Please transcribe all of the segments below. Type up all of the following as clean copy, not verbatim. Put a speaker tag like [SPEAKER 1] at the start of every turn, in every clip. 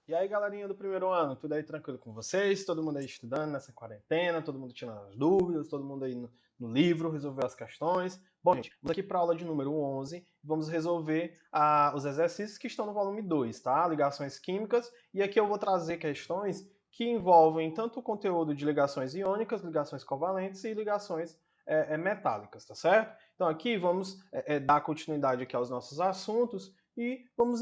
[SPEAKER 1] E aí, galerinha do primeiro ano, tudo aí tranquilo com vocês? Todo mundo aí estudando nessa quarentena, todo mundo tirando as dúvidas, todo mundo aí no livro, resolveu as questões. Bom, gente, vamos aqui para a aula de número 11, vamos resolver os exercícios que estão no volume 2, tá? Ligações químicas, e aqui eu vou trazer questões que envolvem tanto o conteúdo de ligações iônicas, ligações covalentes e ligações metálicas, tá certo? Então aqui vamos dar continuidade aqui aos nossos assuntos, e vamos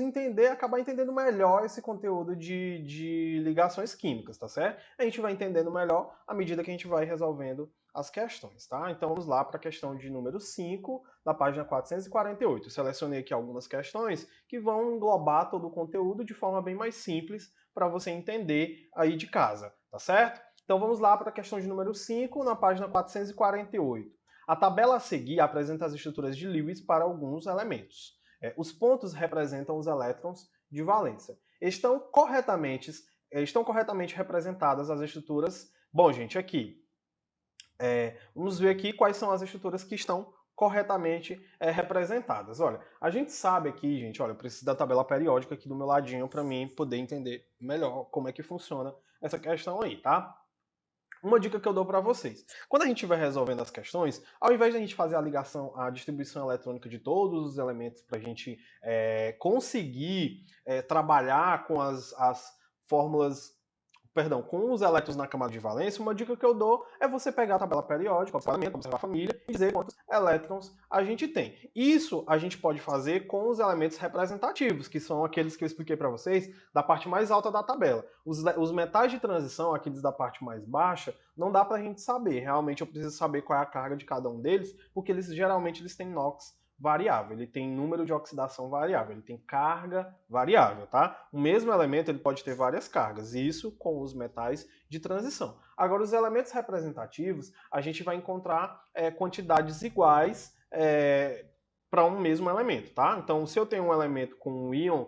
[SPEAKER 1] acabar entendendo melhor esse conteúdo de ligações químicas, tá certo? A gente vai entendendo melhor à medida que a gente vai resolvendo as questões, tá? Então vamos lá para a questão de número 5, da página 448. Eu selecionei aqui algumas questões que vão englobar todo o conteúdo de forma bem mais simples para você entender aí de casa, tá certo? Então vamos lá para a questão de número 5, na página 448. A tabela a seguir apresenta as estruturas de Lewis para alguns elementos. Os pontos representam os elétrons de valência. Estão corretamente representadas as estruturas. Bom, gente, aqui. Vamos ver aqui quais são as estruturas que estão corretamente representadas. Olha, a gente sabe aqui, gente, olha, eu preciso da tabela periódica aqui do meu ladinho para mim poder entender melhor como é que funciona essa questão aí, tá? Uma dica que eu dou para vocês. Quando a gente estiver resolvendo as questões, ao invés de a gente fazer a ligação, a distribuição eletrônica de todos os elementos para a gente conseguir trabalhar com as fórmulas, perdão, com os elétrons na camada de valência, uma dica que eu dou é você pegar a tabela periódica, observar a família e dizer quantos elétrons a gente tem. Isso a gente pode fazer com os elementos representativos, que são aqueles que eu expliquei para vocês da parte mais alta da tabela. Os metais de transição, aqueles da parte mais baixa, não dá para a gente saber. Realmente eu preciso saber qual é a carga de cada um deles, porque eles têm NOx variável, ele tem número de oxidação variável, ele tem carga variável, tá? O mesmo elemento ele pode ter várias cargas, isso com os metais de transição. Agora, os elementos representativos, a gente vai encontrar quantidades iguais para um mesmo elemento, tá? Então, se eu tenho um elemento com um íon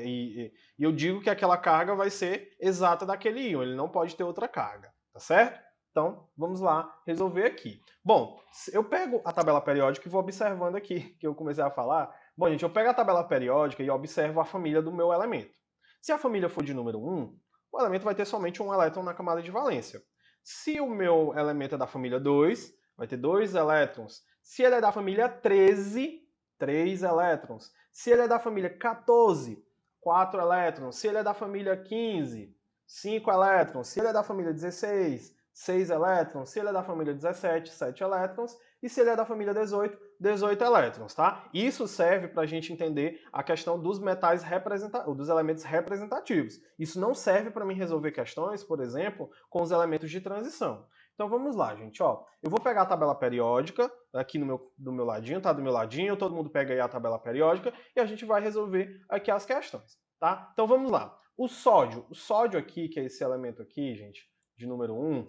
[SPEAKER 1] e eu digo que aquela carga vai ser exata daquele íon, ele não pode ter outra carga, tá certo? Então, vamos lá resolver aqui. Bom, eu pego a tabela periódica e vou observando aqui, que eu comecei a falar. Bom, gente, eu pego a tabela periódica e observo a família do meu elemento. Se a família for de número 1, o elemento vai ter somente um elétron na camada de valência. Se o meu elemento é da família 2, vai ter 2 elétrons. Se ele é da família 13, 3 elétrons. Se ele é da família 14, 4 elétrons. Se ele é da família 15, 5 elétrons. Se ele é da família 16, 6 elétrons, se ele é da família 17, 7 elétrons, e se ele é da família 18, 18 elétrons, tá? Isso serve para a gente entender a questão dos metais dos elementos representativos. Isso não serve para mim resolver questões, por exemplo, com os elementos de transição. Então vamos lá, gente, ó. Eu vou pegar a tabela periódica aqui do meu ladinho, tá? Do meu ladinho, todo mundo pega aí a tabela periódica e a gente vai resolver aqui as questões, tá? Então vamos lá. O sódio aqui, que é esse elemento aqui, gente, de número 1,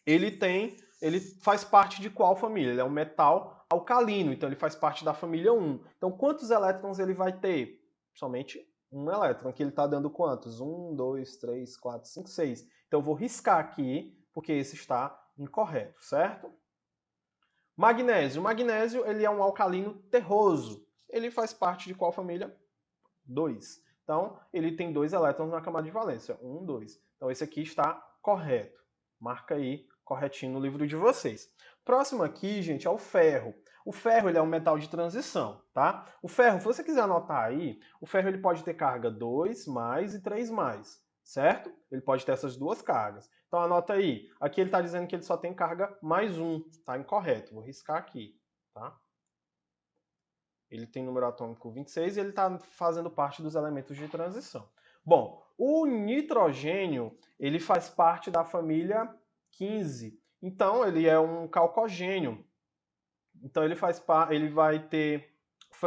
[SPEAKER 1] ele faz parte de qual família? Ele é um metal alcalino, então ele faz parte da família 1. Então quantos elétrons ele vai ter? Somente um elétron. Aqui ele está dando quantos? 1, 2, 3, 4, 5, 6. Então eu vou riscar aqui, porque esse está incorreto, certo? Magnésio. O magnésio ele é um alcalino terroso. Ele faz parte de qual família? 2. Então, ele tem 2 elétrons na camada de valência. 1, 2. Então, esse aqui está correto. Marca aí corretinho no livro de vocês. Próximo aqui, gente, é o ferro. O ferro ele é um metal de transição, tá? O ferro, se você quiser anotar aí, o ferro ele pode ter carga 2 mais e 3 mais, certo? Ele pode ter essas duas cargas. Então anota aí. Aqui ele está dizendo que ele só tem carga mais 1, tá? Incorreto. Vou riscar aqui, tá? Ele tem número atômico 26 e ele está fazendo parte dos elementos de transição. Bom, o nitrogênio ele faz parte da família 15. Então ele é um calcogênio. Então ele vai ter,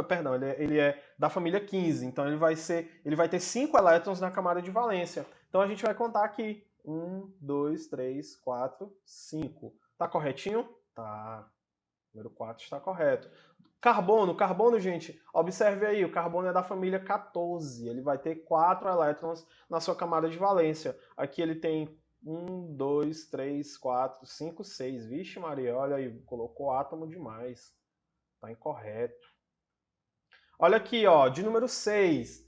[SPEAKER 1] perdão, ele é da família 15. Então ele vai ter 5 elétrons na camada de valência. Então a gente vai contar aqui 1, 2, 3, 4, 5. Tá corretinho? Tá. Número 4 está correto. Carbono, gente, observe aí, o carbono é da família 14, ele vai ter 4 elétrons na sua camada de valência. Aqui ele tem 1, 2, 3, 4, 5, 6. Vixe Maria, olha aí, colocou átomo demais. Está incorreto. Olha aqui, ó, de número 6.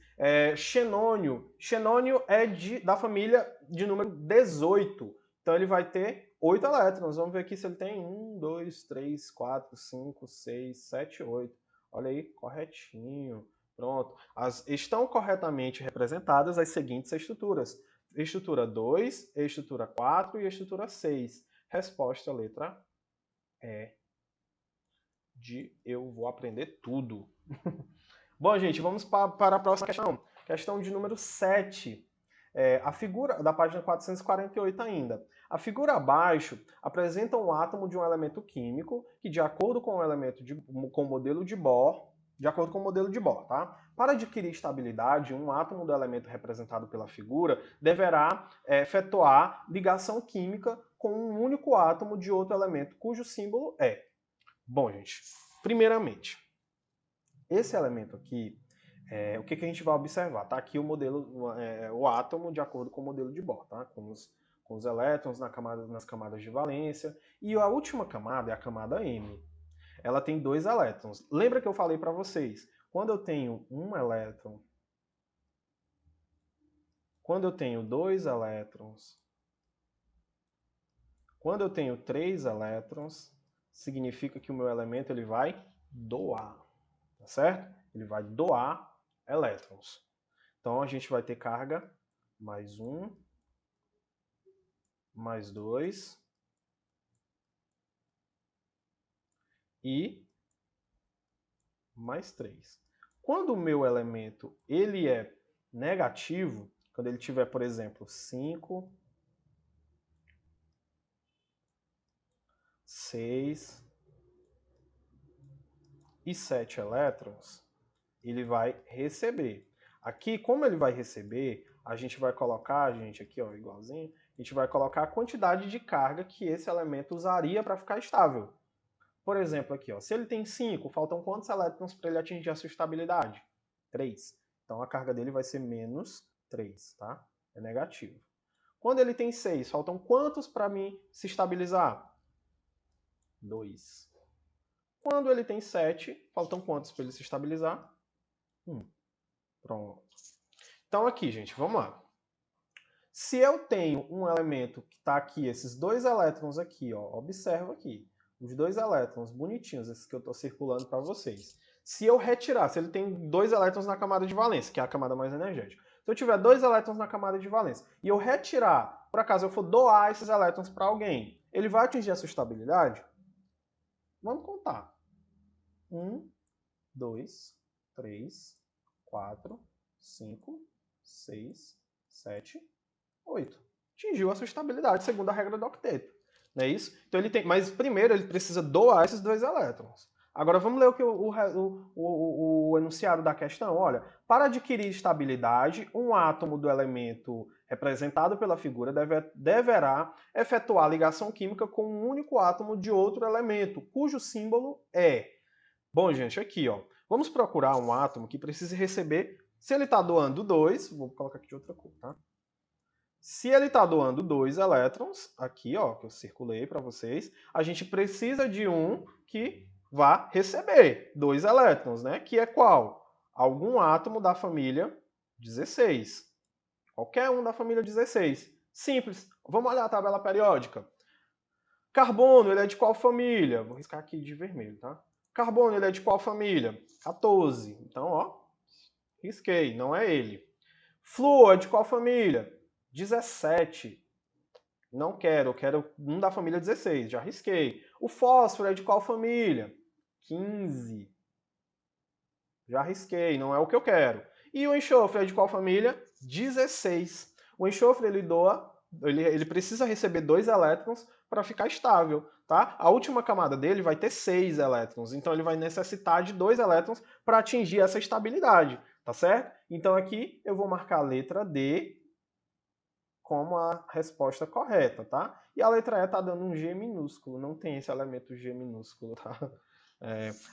[SPEAKER 1] Xenônio. Xenônio é da família de número 18. Então ele vai ter 8 elétrons. Vamos ver aqui se ele tem 1, 2, 3, 4, 5, 6, 7, 8. Olha aí, corretinho. Pronto. Estão corretamente representadas as seguintes estruturas. Estrutura 2, estrutura 4 e estrutura 6. Resposta, letra E. Eu vou aprender tudo. Bom, gente, vamos para a próxima questão. Questão de número 7. A figura da página 448 ainda. A figura abaixo apresenta um átomo de um elemento químico que, de acordo com o modelo de Bohr, tá? Para adquirir estabilidade, um átomo do elemento representado pela figura deverá efetuar ligação química com um único átomo de outro elemento, cujo símbolo é. Bom, gente, primeiramente, esse elemento aqui, o que a gente vai observar? Tá aqui o modelo, o átomo de acordo com o modelo de Bohr, tá? Com os elétrons nas camadas de valência. E a última camada é a camada M. Ela tem 2 elétrons. Lembra que eu falei para vocês? Quando eu tenho um elétron, quando eu tenho 2 elétrons, quando eu tenho 3 elétrons, significa que o meu elemento ele vai doar, tá certo? Ele vai doar elétrons. Então a gente vai ter carga mais 1, mais 2 e mais 3. Quando o meu elemento ele é negativo, quando ele tiver, por exemplo, 5, 6 e 7 elétrons, ele vai receber. Aqui, como ele vai receber, a gente vai colocar, gente, aqui ó, igualzinho, a gente vai colocar a quantidade de carga que esse elemento usaria para ficar estável. Por exemplo, aqui, ó, se ele tem 5, faltam quantos elétrons para ele atingir a sua estabilidade? 3. Então a carga dele vai ser menos 3, tá? É negativo. Quando ele tem 6, faltam quantos para mim se estabilizar? 2. Quando ele tem 7, faltam quantos para ele se estabilizar? 1. Pronto. Então aqui, gente, vamos lá. Se eu tenho um elemento que está aqui, esses 2 elétrons aqui, ó, observa aqui, os 2 elétrons bonitinhos, esses que eu estou circulando para vocês. Se eu retirar, se ele tem 2 elétrons na camada de valência, que é a camada mais energética, se eu tiver 2 elétrons na camada de valência e eu retirar, por acaso eu for doar esses elétrons para alguém, ele vai atingir a sua estabilidade? Vamos contar. 1, 2, 3, 4, 5, 6, 7, 8. Atingiu a sua estabilidade, segundo a regra do octeto. Não é isso? Então ele tem, mas primeiro ele precisa doar esses 2 elétrons. Agora vamos ler o que o enunciado da questão. Olha, para adquirir estabilidade, um átomo do elemento representado pela figura deverá efetuar ligação química com um único átomo de outro elemento, cujo símbolo é. Bom, gente, aqui, ó, vamos procurar um átomo que precise receber, se ele está doando 2, vou colocar aqui de outra cor, tá? Se ele está doando 2 elétrons, aqui, ó, que eu circulei para vocês, a gente precisa de um que vá receber 2 elétrons, né? Que é qual? Algum átomo da família 16. Qualquer um da família 16. Simples. Vamos olhar a tabela periódica. Carbono, ele é de qual família? Vou riscar aqui de vermelho, tá? Carbono, ele é de qual família? 14. Então, ó, risquei, não é ele. Flúor é de qual família? 17. Não quero, eu quero um da família 16, já risquei. O fósforo é de qual família? 15. Já risquei, não é o que eu quero. E o enxofre é de qual família? 16. O enxofre ele precisa receber 2 elétrons para ficar estável, tá? A última camada dele vai ter 6 elétrons, então ele vai necessitar de 2 elétrons para atingir essa estabilidade, tá certo? Então aqui eu vou marcar a letra D como a resposta correta, tá? E a letra E está dando um G minúsculo, não tem esse elemento G minúsculo, tá?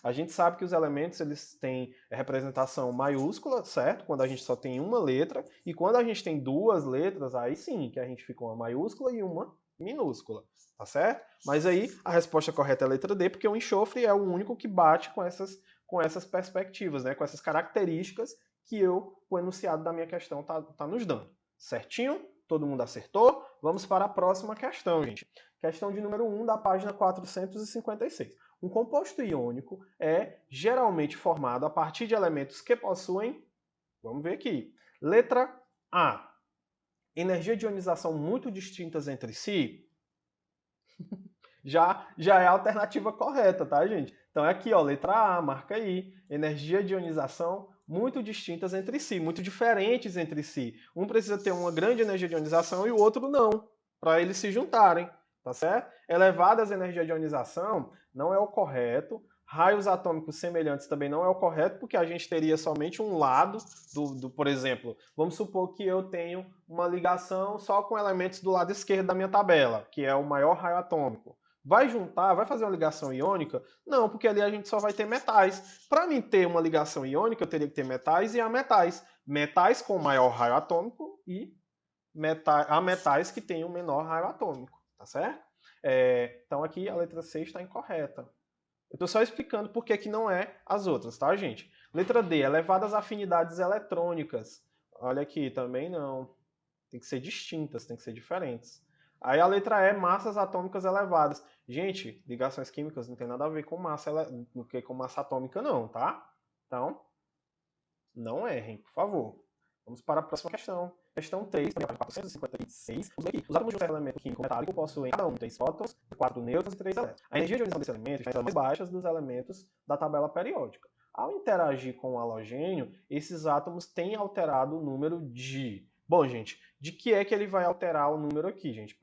[SPEAKER 1] A gente sabe que os elementos eles têm representação maiúscula, certo? Quando a gente só tem uma letra, e quando a gente tem 2 letras, aí sim que a gente fica uma maiúscula e uma minúscula, tá certo? Mas aí a resposta correta é a letra D, porque o enxofre é o único que bate com essas perspectivas, né? Com essas características que o enunciado da minha questão tá nos dando. Certinho? Todo mundo acertou? Vamos para a próxima questão, gente. Questão de número 1 da página 456. Um composto iônico é geralmente formado a partir de elementos que possuem, vamos ver aqui, letra A, energia de ionização muito distintas entre si. Já é a alternativa correta, tá, gente? Então é aqui, ó, letra A, marca aí, energia de ionização muito distintas entre si, muito diferentes entre si. Um precisa ter uma grande energia de ionização e o outro não, para eles se juntarem, tá certo? Elevadas energias de ionização não é o correto. Raios atômicos semelhantes também não é o correto, porque a gente teria somente um lado por exemplo, vamos supor que eu tenho uma ligação só com elementos do lado esquerdo da minha tabela, que é o maior raio atômico. Vai juntar, vai fazer uma ligação iônica? Não, porque ali a gente só vai ter metais. Para mim ter uma ligação iônica, eu teria que ter metais e ametais. Metais com maior raio atômico e ametais que têm um menor raio atômico, tá certo? Então aqui a letra C está incorreta. Eu estou só explicando por que não é as outras, tá, gente? Letra D, elevadas afinidades eletrônicas. Olha aqui, também não. Tem que ser distintas, tem que ser diferentes. Aí a letra E, massas atômicas elevadas. Gente, ligações químicas não tem nada a ver com massa atômica não, tá? Então, não errem, por favor. Vamos para a próxima questão. Questão 3, página 456. Os átomos de um elemento químico metálico possuem cada um 3 prótons, 4 nêutrons e 3 elétrons. A energia de ionização desse elemento está entre as mais baixas dos elementos da tabela periódica. Ao interagir com o halogênio, esses átomos têm alterado o número de... Bom, gente, de que é que ele vai alterar o número aqui, gente?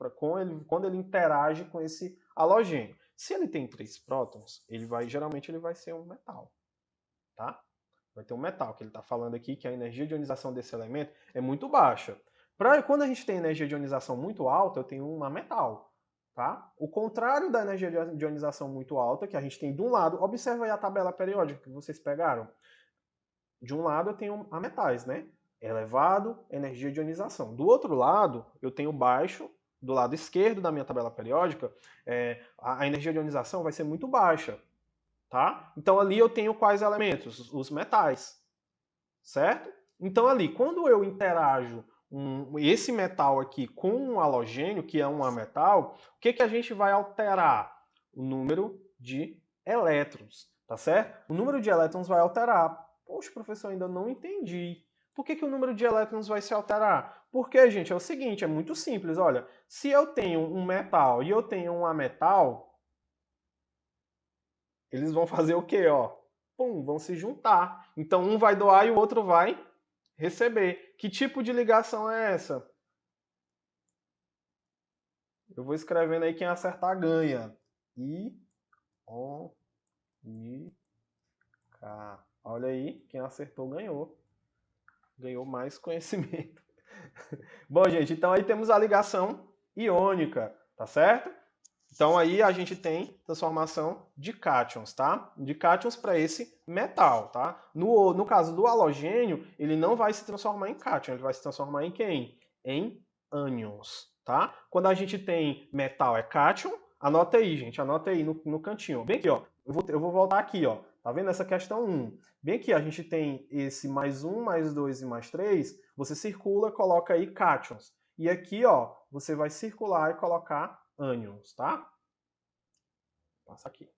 [SPEAKER 1] Quando ele interage com esse halogênio. Se ele tem 3 prótons, geralmente ele vai ser um metal, tá? Vai ter um metal, que ele está falando aqui que a energia de ionização desse elemento é muito baixa. Quando a gente tem energia de ionização muito alta, eu tenho um metal. Tá? O contrário da energia de ionização muito alta, que a gente tem de um lado, observa aí a tabela periódica que vocês pegaram. De um lado eu tenho ametais, né? Elevado, energia de ionização. Do outro lado, eu tenho baixo, do lado esquerdo da minha tabela periódica, a energia de ionização vai ser muito baixa. Tá? Então ali eu tenho quais elementos? Os metais, certo? Então ali, quando eu interajo esse metal aqui com um halogênio, que é um ametal, o que a gente vai alterar? O número de elétrons, tá certo? O número de elétrons vai alterar. Poxa, professor, ainda não entendi. Por que o número de elétrons vai se alterar? Porque, gente, é o seguinte, é muito simples. Olha, se eu tenho um metal e eu tenho um ametal, eles vão fazer o quê, ó? Pum, vão se juntar. Então um vai doar e o outro vai receber. Que tipo de ligação é essa? Eu vou escrevendo aí, quem acertar ganha. I-O-N-K. Olha aí, quem acertou ganhou. Ganhou mais conhecimento. Bom, gente, então aí temos a ligação iônica, tá certo? Então aí a gente tem transformação de cátions, tá? De cátions para esse metal, tá? No caso do halogênio, ele não vai se transformar em cátion, ele vai se transformar em quem? Em ânions, tá? Quando a gente tem metal é cátion, anota aí, gente, anota aí no cantinho. Bem aqui, ó, eu vou voltar aqui, ó. Tá vendo essa questão 1? Bem aqui, a gente tem esse mais 1, mais 2 e mais 3, você circula, coloca aí cátions. E aqui, ó, você vai circular e colocar ânions, tá? Passa aqui.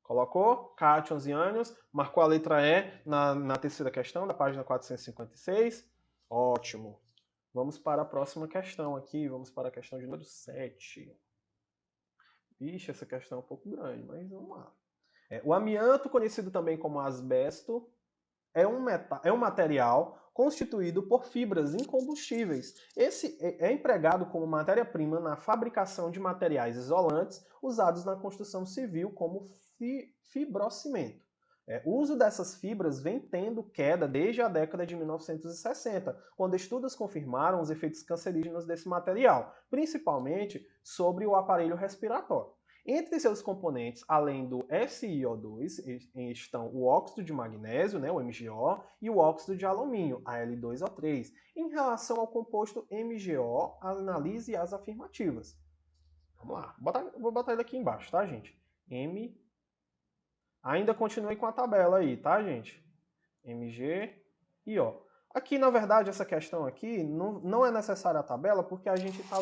[SPEAKER 1] Colocou cátions e ânions, marcou a letra E na terceira questão, da página 456. Ótimo. Vamos para a próxima questão aqui, vamos para a questão de número 7. Vixe, essa questão é um pouco grande, mas vamos lá. O amianto, conhecido também como asbesto, é um material constituído por fibras incombustíveis. Esse é empregado como matéria-prima na fabricação de materiais isolantes usados na construção civil como fibrocimento. O uso dessas fibras vem tendo queda desde a década de 1960, quando estudos confirmaram os efeitos cancerígenos desse material, principalmente sobre o aparelho respiratório. Entre seus componentes, além do SiO2, estão o óxido de magnésio, né, o MgO, e o óxido de alumínio, Al2O3. Em relação ao composto MgO, analise as afirmativas. Vamos lá, vou botar ele aqui embaixo, tá, gente? Ainda continue com a tabela aí, tá, gente? Mg e O. Aqui, na verdade, essa questão aqui não é necessária a tabela, porque a gente está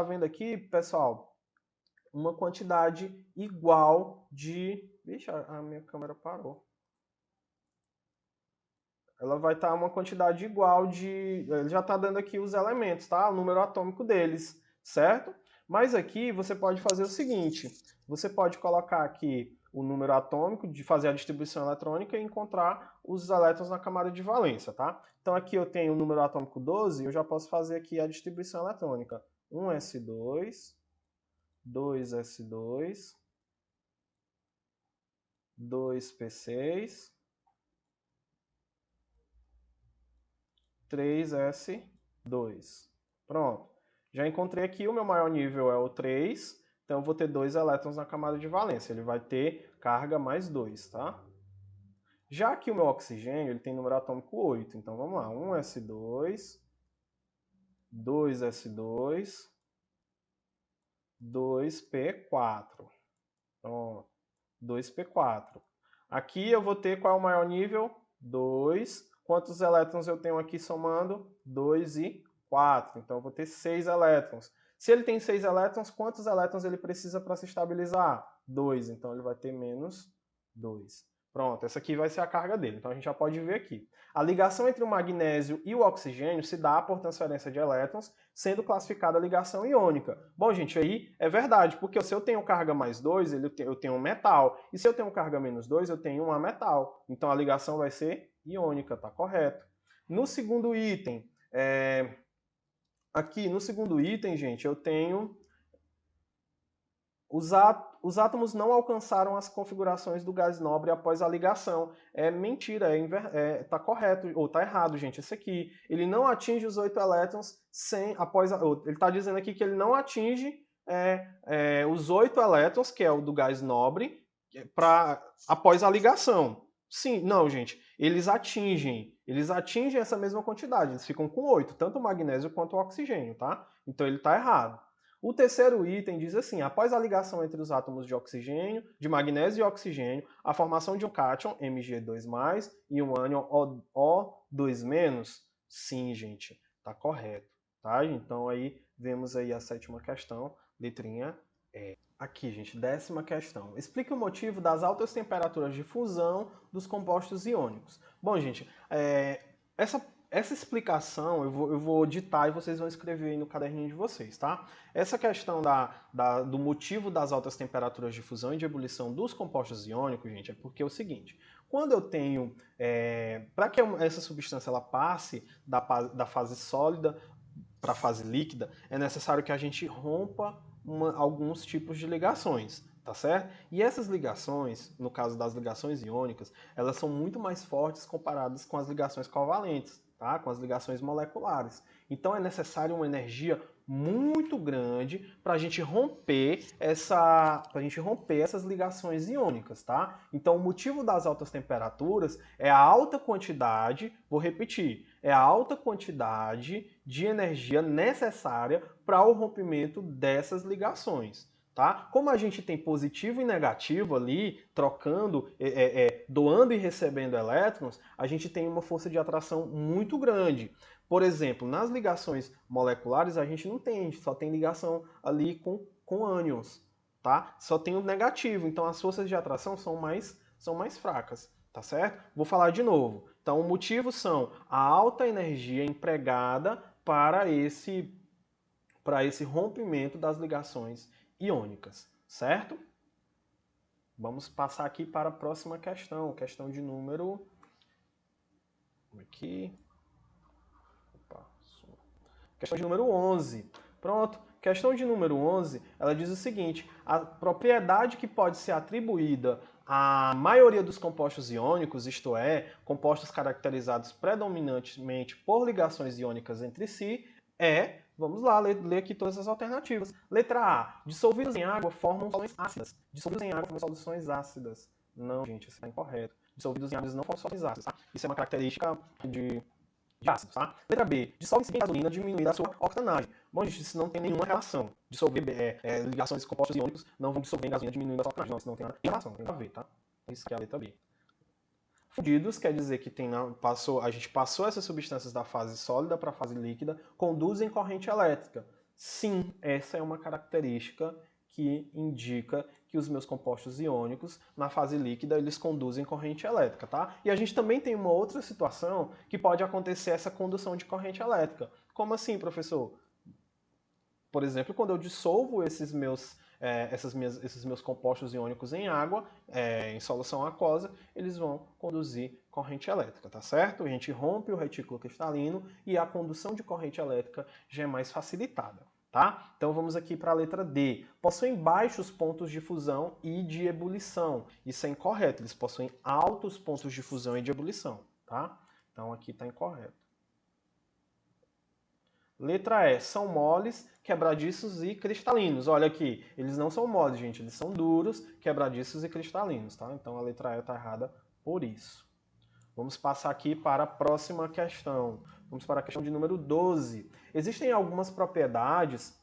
[SPEAKER 1] vendo aqui, pessoal, uma quantidade igual de... Vixe, a minha câmera parou. Ela vai estar uma quantidade igual de... Ele já está dando aqui os elementos, tá? O número atômico deles, certo? Mas aqui você pode fazer o seguinte, você pode colocar aqui o número atômico, de fazer a distribuição eletrônica e encontrar os elétrons na camada de valência, tá? Então aqui eu tenho o número atômico 12, eu já posso fazer aqui a distribuição eletrônica. 1s2, 2s2, 2p6, 3s2. Pronto. Já encontrei aqui, o meu maior nível é o 3, então eu vou ter 2 elétrons na camada de valência. Ele vai ter carga mais 2, tá? Já que o meu oxigênio ele tem número atômico 8, então vamos lá. 1s2, 2s2, 2p4. Pronto. 2p4. Aqui eu vou ter qual é o maior nível? 2. Quantos elétrons eu tenho aqui somando? 2 e 4. Então eu vou ter 6 elétrons. Se ele tem 6 elétrons, quantos elétrons ele precisa para se estabilizar? 2. Então ele vai ter menos 2. Pronto, essa aqui vai ser a carga dele. Então a gente já pode ver aqui. A ligação entre o magnésio e o oxigênio se dá por transferência de elétrons, sendo classificada a ligação iônica. Bom, gente, aí é verdade, porque se eu tenho carga mais 2, eu tenho um metal. E se eu tenho carga menos 2, eu tenho um ametal. Então a ligação vai ser iônica, tá correto. No segundo item, aqui no segundo item, gente, eu tenho... Os átomos não alcançaram as configurações do gás nobre após a ligação. É mentira, tá correto, ou tá errado, gente, esse aqui. Ele não atinge os 8 elétrons ele está dizendo aqui que ele não atinge os 8 elétrons, que é o do gás nobre, após a ligação. Sim, não, gente, eles atingem essa mesma quantidade, eles ficam com 8, tanto o magnésio quanto o oxigênio, tá? Então ele está errado. O terceiro item diz assim, após a ligação entre os átomos de oxigênio, de magnésio e oxigênio, a formação de um cátion, Mg2+, e um ânion, O2-. Sim, gente, tá correto, tá? Então aí vemos aí a sétima questão, letrinha E. Aqui, gente, 10ª questão. Explique o motivo das altas temperaturas de fusão dos compostos iônicos. Bom, gente, essa explicação eu vou ditar e vocês vão escrever aí no caderninho de vocês, tá? Essa questão do motivo das altas temperaturas de fusão e de ebulição dos compostos iônicos, gente, é porque é o seguinte, quando eu tenho... para que essa substância ela passe da fase sólida para a fase líquida, é necessário que a gente rompa alguns tipos de ligações, tá certo? E essas ligações, no caso das ligações iônicas, elas são muito mais fortes comparadas com as ligações covalentes, tá? Com as ligações moleculares. Então é necessário uma energia muito grande para a gente romper essas ligações iônicas, tá? Então o motivo das altas temperaturas é a alta quantidade, vou repetir, é a alta quantidade de energia necessária para o rompimento dessas ligações. Tá? Como a gente tem positivo e negativo ali, trocando, doando e recebendo elétrons, a gente tem uma força de atração muito grande. Por exemplo, nas ligações moleculares a gente não tem, a gente só tem ligação ali com ânions, tá? Só tem o negativo, então as forças de atração são mais fracas, tá certo? Vou falar de novo. Então, o motivo são a alta energia empregada para esse rompimento das ligações iônicas, certo? Vamos passar aqui para a próxima questão, questão de número... Aqui... Opa, questão de número 11. Pronto, questão de número 11, ela diz o seguinte, a propriedade que pode ser atribuída à maioria dos compostos iônicos, isto é, compostos caracterizados predominantemente por ligações iônicas entre si, vamos lá, ler aqui todas as alternativas. Letra A. Dissolvidos em água formam soluções ácidas. Dissolvidos em água formam soluções ácidas. Não, gente, isso está incorreto. Dissolvidos em água não formam soluções ácidas. Tá? Isso é uma característica de ácidos. Tá? Letra B. Dissolve-se em gasolina diminuindo a sua octanagem. Bom, gente, isso não tem nenhuma relação. Dissolver ligações de compostos iônicos não vão dissolver em gasolina diminuindo a sua octanagem. Não, isso não tem nada de relação, não tem nada a ver, tá? Isso aqui é a letra B. Fundidos quer dizer que a gente passou essas substâncias da fase sólida para a fase líquida, conduzem corrente elétrica. Sim, essa é uma característica que indica que os meus compostos iônicos, na fase líquida, eles conduzem corrente elétrica, tá? E a gente também tem uma outra situação que pode acontecer essa condução de corrente elétrica. Como assim, professor? Por exemplo, quando eu dissolvo esses meus compostos iônicos em água, em solução aquosa, eles vão conduzir corrente elétrica, tá certo? A gente rompe o retículo cristalino e a condução de corrente elétrica já é mais facilitada, tá? Então vamos aqui para a letra D. Possuem baixos pontos de fusão e de ebulição. Isso é incorreto, eles possuem altos pontos de fusão e de ebulição, tá? Então aqui está incorreto. Letra E, são moles, quebradiços e cristalinos. Olha aqui, eles não são moles, gente, eles são duros, quebradiços e cristalinos, tá? Então a letra E está errada por isso. Vamos passar aqui para a próxima questão. Vamos para a questão de número 12. Existem algumas propriedades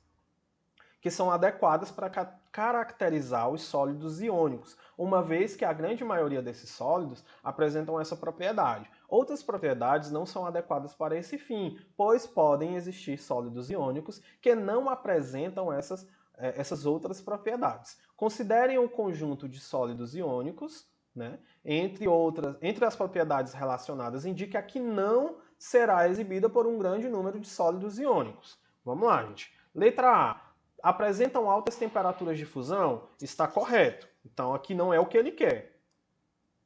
[SPEAKER 1] que são adequadas para caracterizar os sólidos iônicos, uma vez que a grande maioria desses sólidos apresentam essa propriedade. Outras propriedades não são adequadas para esse fim, pois podem existir sólidos iônicos que não apresentam essas outras propriedades. Considerem um conjunto de sólidos iônicos, né? Entre as propriedades relacionadas, indica que não será exibida por um grande número de sólidos iônicos. Vamos lá, gente. Letra A. Apresentam altas temperaturas de fusão? Está correto. Então aqui não é o que ele quer.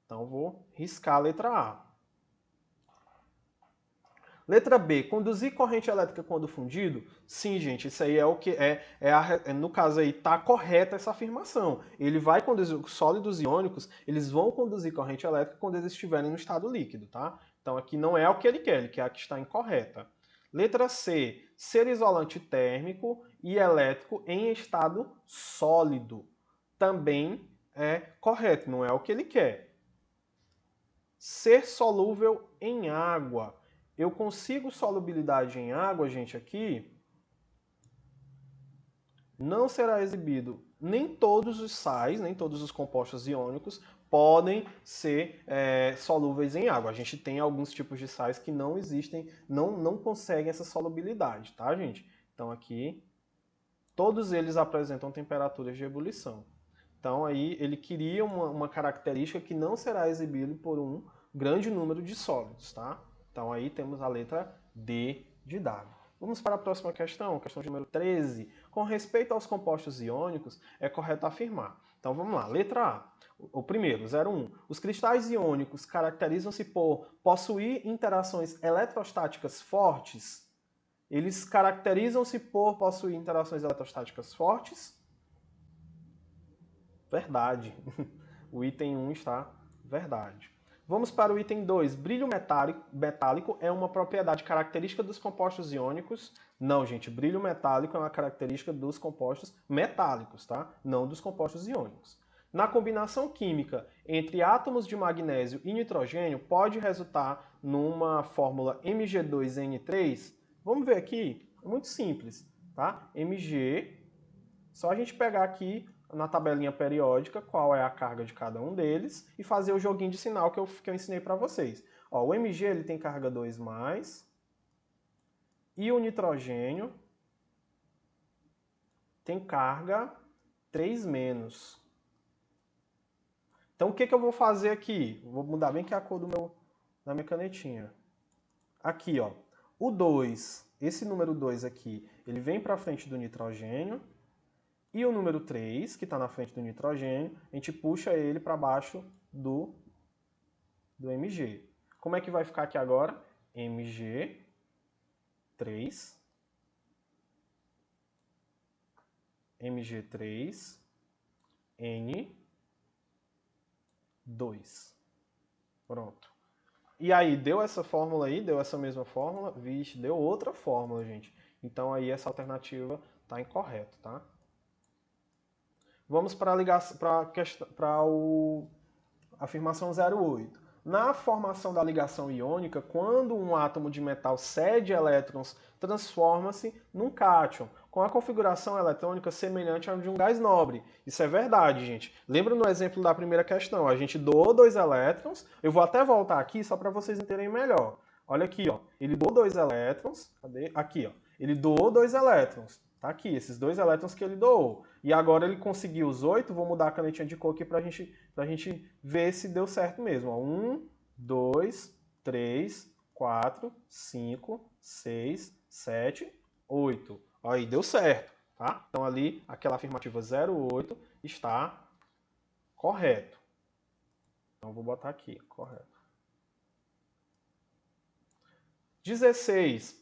[SPEAKER 1] Então vou riscar a letra A. Letra B, conduzir corrente elétrica quando fundido? Sim, gente, isso aí é o que no caso aí está correta essa afirmação. Ele vai conduzir os sólidos iônicos, eles vão conduzir corrente elétrica quando eles estiverem no estado líquido, tá? Então aqui não é o que ele quer a que está incorreta. Letra C, ser isolante térmico e elétrico em estado sólido. Também é correto, não é o que ele quer. Ser solúvel em água. Eu consigo solubilidade em água, gente, aqui. Não será exibido. Nem todos os sais, nem todos os compostos iônicos podem ser solúveis em água. A gente tem alguns tipos de sais que não existem, não conseguem essa solubilidade, tá, gente? Então aqui, todos eles apresentam temperaturas de ebulição. Então aí ele queria uma característica que não será exibido por um grande número de sólidos, tá? Então aí temos a letra D de dado. Vamos para a próxima questão, questão número 13. Com respeito aos compostos iônicos, é correto afirmar. Então vamos lá, letra A. O primeiro, 01. Os cristais iônicos caracterizam-se por possuir interações eletrostáticas fortes. Eles caracterizam-se por possuir interações eletrostáticas fortes? Verdade. O item 1 está verdade. Vamos para o item 2. Brilho metálico é uma propriedade característica dos compostos iônicos? Não, gente. Brilho metálico é uma característica dos compostos metálicos, tá? Não dos compostos iônicos. Na combinação química entre átomos de magnésio e nitrogênio, pode resultar numa fórmula Mg2N3? Vamos ver aqui. É muito simples, tá? Mg, só a gente pegar aqui na tabelinha periódica qual é a carga de cada um deles e fazer o joguinho de sinal que eu ensinei para vocês. Ó, o Mg ele tem carga 2+, e o nitrogênio tem carga 3-. Então o que eu vou fazer aqui? Vou mudar bem que a cor da minha canetinha. Aqui, ó, o 2, esse número 2 aqui, ele vem para frente do nitrogênio. E o número 3, que está na frente do nitrogênio, a gente puxa ele para baixo do Mg. Como é que vai ficar aqui agora? Mg3, Mg3, N2. Pronto. E aí, deu essa fórmula aí? Deu essa mesma fórmula? Vixe, deu outra fórmula, gente. Então aí essa alternativa está incorreta, tá? Vamos para a afirmação 08. Na formação da ligação iônica, quando um átomo de metal cede elétrons, transforma-se num cátion. com a configuração eletrônica semelhante à de um gás nobre. Isso é verdade, gente. Lembra no exemplo da primeira questão? A gente doou 2 elétrons. Eu vou até voltar aqui só para vocês entenderem melhor. Olha aqui, ó. Ele doou 2 elétrons. Cadê? Aqui, ó. Ele doou 2 elétrons. Tá aqui, esses 2 elétrons que ele doou. E agora ele conseguiu os 8. Vou mudar a canetinha de cor aqui pra gente ver se deu certo mesmo. 1, 2, 3, 4, 5, 6, 7, 8. Aí, deu certo, tá? Então ali, aquela afirmativa 08 está correto. Então vou botar aqui, correto. 16.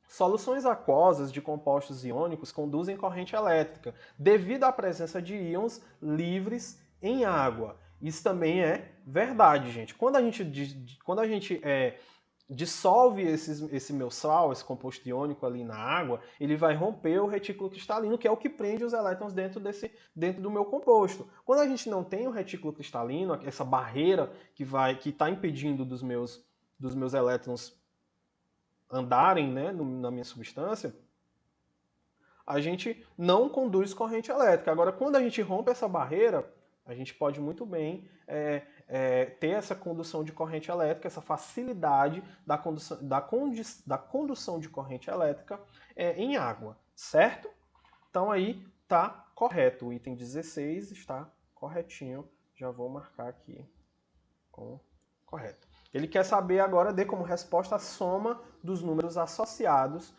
[SPEAKER 1] Soluções aquosas de compostos iônicos conduzem corrente elétrica devido à presença de íons livres em água. Isso também é verdade, gente. Quando a gente dissolve esse meu sal, esse composto iônico ali na água, ele vai romper o retículo cristalino, que é o que prende os elétrons dentro do meu composto. Quando a gente não tem o retículo cristalino, essa barreira que está impedindo dos meus elétrons andarem, né, na minha substância, a gente não conduz corrente elétrica. Agora, quando a gente rompe essa barreira, a gente pode muito bem ter essa condução de corrente elétrica, essa facilidade da condução de corrente elétrica em água, certo? Então aí tá correto. O item 16 está corretinho. Já vou marcar aqui com correto. Ele quer saber agora, dê como resposta a soma dos números associados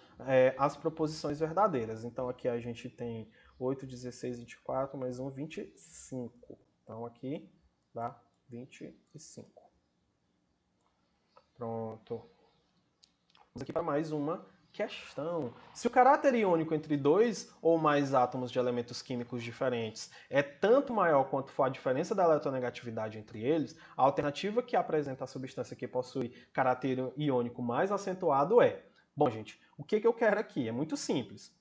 [SPEAKER 1] às proposições verdadeiras. Então aqui a gente tem 8, 16, 24, mais 1, 25. Então aqui dá 25. Pronto. Vamos aqui para mais uma questão. Se o caráter iônico entre 2 ou mais átomos de elementos químicos diferentes é tanto maior quanto for a diferença da eletronegatividade entre eles, a alternativa que apresenta a substância que possui caráter iônico mais acentuado é... Bom, gente, o que eu quero aqui? É muito simples.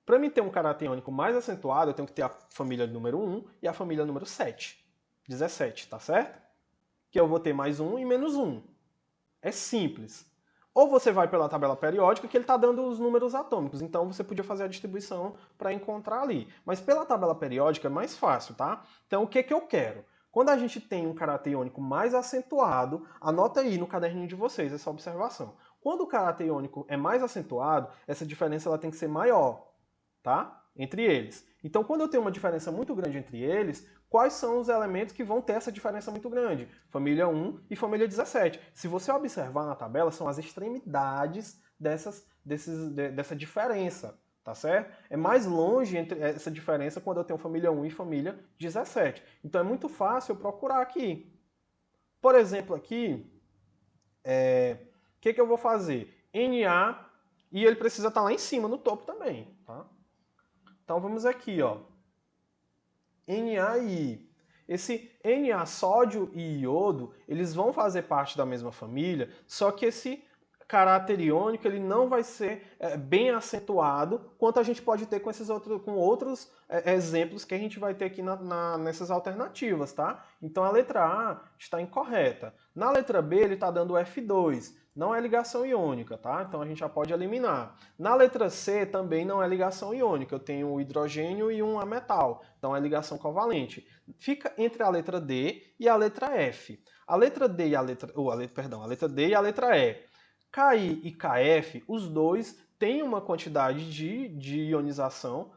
[SPEAKER 1] Para mim ter um caráter iônico mais acentuado, eu tenho que ter a família número 1 e a família número 7. 17, tá certo? Que eu vou ter mais 1 e menos 1. É simples. Ou você vai pela tabela periódica, que ele está dando os números atômicos. Então você podia fazer a distribuição para encontrar ali. Mas pela tabela periódica é mais fácil, tá? Então o que eu quero? Quando a gente tem um caráter iônico mais acentuado, anota aí no caderninho de vocês essa observação. Quando o caráter iônico é mais acentuado, essa diferença ela tem que ser maior, tá? Entre eles. Então quando eu tenho uma diferença muito grande entre eles, quais são os elementos que vão ter essa diferença muito grande? Família 1 e família 17. Se você observar na tabela, são as extremidades dessa diferença, tá certo? É mais longe entre essa diferença quando eu tenho família 1 e família 17. Então é muito fácil eu procurar aqui. Por exemplo, aqui, o que eu vou fazer? Na, e ele precisa estar lá em cima, no topo também, tá? Então vamos aqui, ó. Na e I. Esse Na, sódio e iodo, eles vão fazer parte da mesma família, só que esse caráter iônico ele não vai ser bem acentuado quanto a gente pode ter com outros exemplos que a gente vai ter aqui nessas alternativas, tá? Então a letra A está incorreta. Na letra B ele está dando F2. Não é ligação iônica, tá? Então a gente já pode eliminar. Na letra C também não é ligação iônica. Eu tenho um hidrogênio e um ametal. Então é ligação covalente. Fica entre a letra D e a letra F. A letra D e a letra E. Ki e Kf, os dois têm uma quantidade de ionização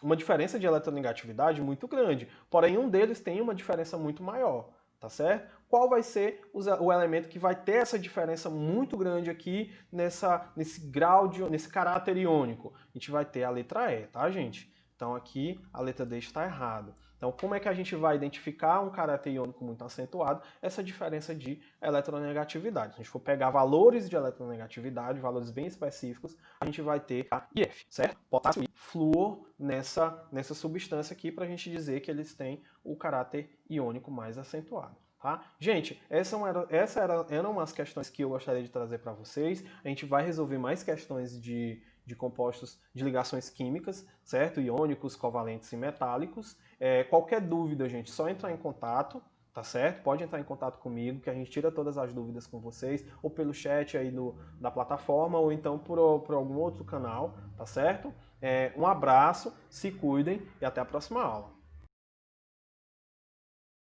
[SPEAKER 1] uma diferença de eletronegatividade muito grande. Porém, um deles tem uma diferença muito maior. Tá certo? Qual vai ser o elemento que vai ter essa diferença muito grande aqui nesse grau nesse caráter iônico? A gente vai ter a letra E, tá, gente? Então aqui a letra D está errada. Então como é que a gente vai identificar um caráter iônico muito acentuado? Essa diferença de eletronegatividade. Se a gente for pegar valores de eletronegatividade, valores bem específicos, a gente vai ter K e F, certo? Potássio e flúor nessa substância aqui para a gente dizer que eles têm o caráter iônico mais acentuado. Tá? Gente, essas eram as questões que eu gostaria de trazer para vocês. A gente vai resolver mais questões de compostos de ligações químicas, certo? Iônicos, covalentes e metálicos. Qualquer dúvida, gente, só entrar em contato, tá certo? Pode entrar em contato comigo, que a gente tira todas as dúvidas com vocês, ou pelo chat aí da plataforma, ou então por algum outro canal, tá certo? Um abraço, se cuidem e até a próxima aula.